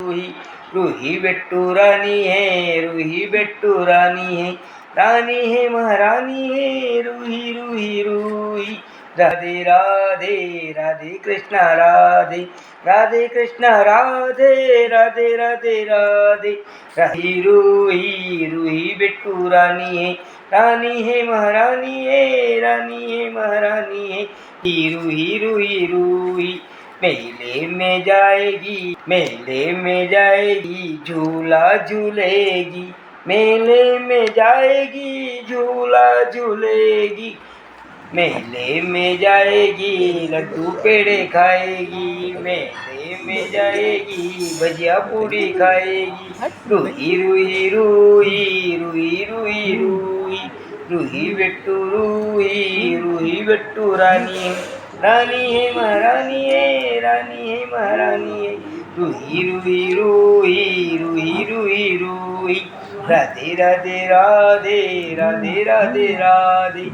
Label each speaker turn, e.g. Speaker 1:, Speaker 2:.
Speaker 1: रूही रूही बेट्टू रानी है, रूही बेट्टू रानी है महारानी है, रूही रूही रूही। राधे राधे राधे कृष्णा राधे राधे कृष्णा राधे राधे राधे राधे। राही रूही रूही बेट्टू रानी है महारानी है, रानी है महारानी है। हीरू हीरू हीरू मेले में जाएगी, मेले में जाएगी, झूला झूलेगी, मेले में जाएगी, झूला झूलेगी। मेले में जाएगी, लड्डू पेड़े खाएगी, मेले में जाएगी, भजिया पूरी खाएगी। रूही रूही रूही रूही रूही रूही रूही बेट्टू रूही बेट्टू रानी है महारानी है, रानी है महारानी है। रूही रूही रूही रूही रूही रूही। राधे राधे राधे राधे राधे राधे।